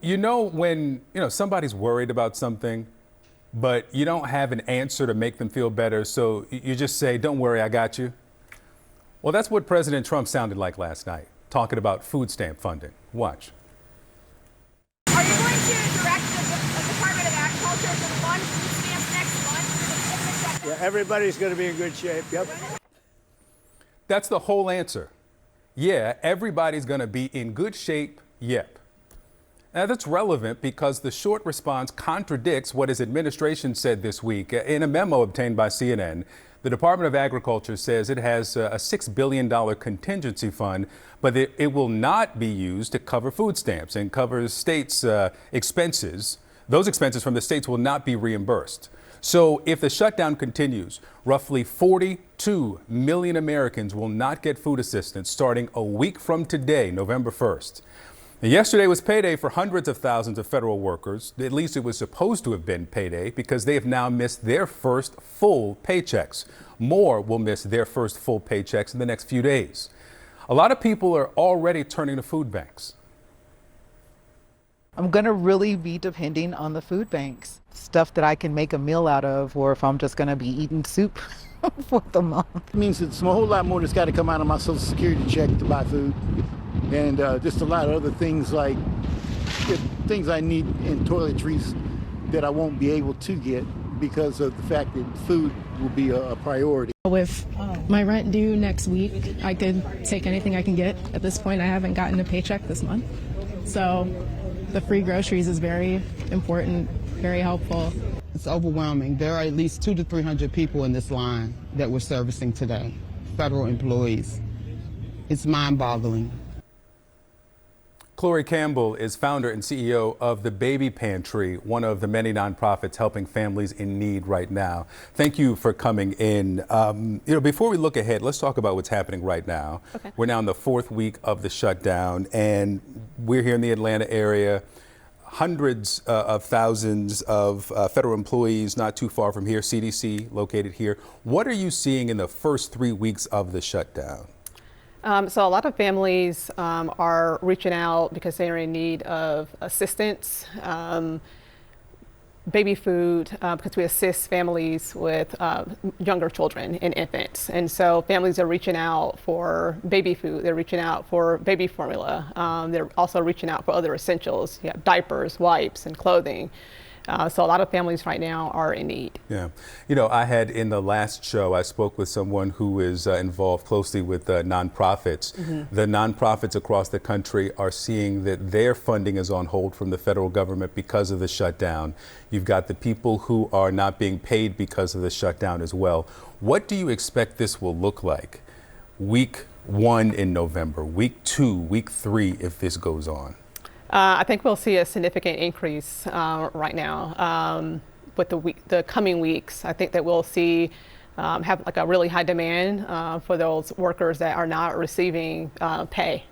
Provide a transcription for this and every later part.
You know when, somebody's worried about something, but you don't have an answer to make them feel better, so you just say, don't worry, I got you. Well, that's what President Trump sounded like last night, talking about food stamp funding. Watch. Are you going to direct the Department of Agriculture to fund food stamps next month? Yeah, everybody's going to be in good shape. Yep. That's the whole answer. Yeah, everybody's going to be in good shape. Yep. Now, that's relevant because the short response contradicts what his administration said this week. In a memo obtained by CNN, the Department of Agriculture says it has a $6 billion contingency fund, but it will not be used to cover food stamps and covers states' expenses. Those expenses from the states will not be reimbursed. So if the shutdown continues, roughly 42 million Americans will not get food assistance starting a week from today, November 1st. Now, yesterday was payday for hundreds of thousands of federal workers. At least it was supposed to have been payday because they have now missed their first full paychecks. More will miss their first full paychecks in the next few days. A lot of people are already turning to food banks. I'm going to really be depending on the food banks. Stuff that I can make a meal out of, or if I'm just going to be eating soup for the month. It means it's a whole lot more that's got to come out of my Social Security check to buy food. And just a lot of other things like things I need in toiletries that I won't be able to get because of the fact that food will be a priority. With my rent due next week, I could take anything I can get. At this point, I haven't gotten a paycheck this month. So the free groceries is very important, very helpful. It's overwhelming. There are at least 200 to 300 people in this line that we're servicing today, federal employees. It's mind-boggling. Chlorey Campbell is founder and CEO of the Baby Pantry, one of the many nonprofits helping families in need right now. Thank you for coming in. Before we look ahead, let's talk about what's happening right now. Okay. We're now in the fourth week of the shutdown, and we're here in the Atlanta area. Hundreds of thousands of federal employees not too far from here, CDC located here. What are you seeing in the first 3 weeks of the shutdown? So a lot of families are reaching out because they are in need of assistance, baby food, because we assist families with younger children and infants. And so families are reaching out for baby food. They're reaching out for baby formula. They're also reaching out for other essentials, diapers, wipes, and clothing. So a lot of families right now are in need. Yeah. I had in the last show, I spoke with someone who is involved closely with nonprofits. Mm-hmm. The nonprofits across the country are seeing that their funding is on hold from the federal government because of the shutdown. You've got the people who are not being paid because of the shutdown as well. What do you expect this will look like? Week 1 in November, week 2, week 3, if this goes on? I think we'll see a significant increase right now with the coming weeks. I think that we'll see have like a really high demand for those workers that are not receiving pay.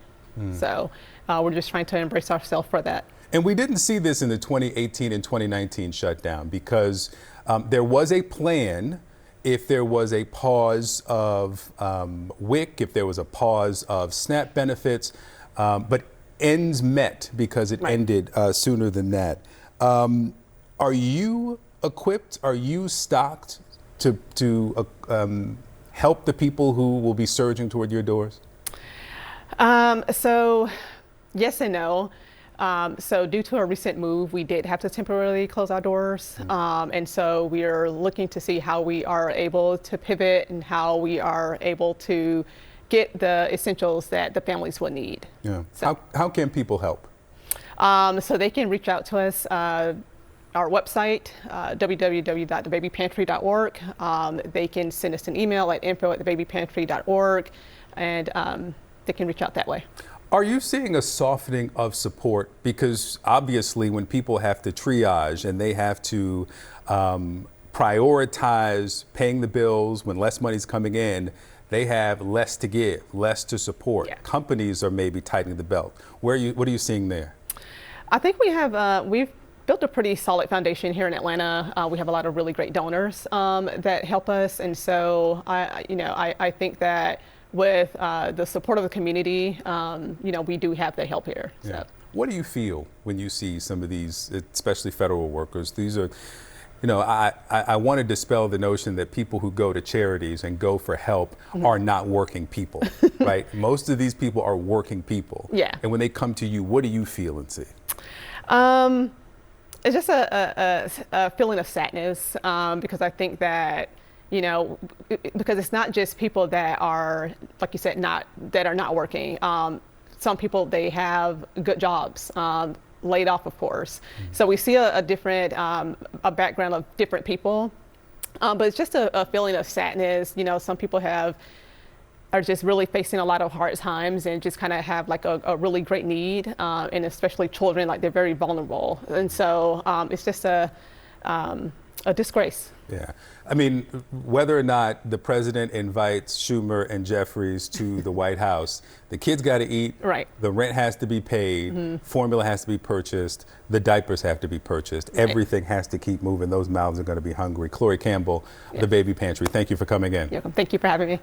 So we're just trying to embrace ourselves for that. And we didn't see this in the 2018 and 2019 shutdown because there was a plan if there was a pause of WIC, if there was a pause of SNAP benefits, but ends met because it ended sooner than that. Are you equipped? Are you stocked to help the people who will be surging toward your doors? So yes and no. So due to a recent move, we did have to temporarily close our doors. And so we are looking to see how we are able to pivot and how we are able to get the essentials that the families will need. Yeah. So, how can people help? So they can reach out to us, our website, www.thebabypantry.org. They can send us an email at info@thebabypantry.org, and they can reach out that way. Are you seeing a softening of support? Because obviously when people have to triage and they have to prioritize paying the bills when less money's coming in, they have less to give, less to support. Yeah. Companies are maybe tightening the belt. What are you seeing there? I think we've built a pretty solid foundation here in Atlanta. We have a lot of really great donors that help us, and so I think that with the support of the community, we do have the help here. So. Yeah. What do you feel when you see some of these, especially federal workers? These are, you know, I want to dispel the notion that people who go to charities and go for help are not working people, right? Most of these people are working people. Yeah. And when they come to you, what do you feel and see? It's just a feeling of sadness because I think that, you know, because it's not just people that are, like you said, that are not working. Some people, they have good jobs, laid off, of course. So we see a different, a background of different people, but it's just a feeling of sadness. You know, some people are just really facing a lot of hard times and just kind of have like a really great need, and especially children, like they're very vulnerable. And so it's just a disgrace. Yeah. I mean, whether or not the president invites Schumer and Jeffries to the White House, the kids got to eat. Right. The rent has to be paid. Formula has to be purchased. The diapers have to be purchased. Right. Everything has to keep moving. Those mouths are going to be hungry. Chlorey Campbell, the Baby Pantry, thank you for coming in. Yeah, thank you for having me.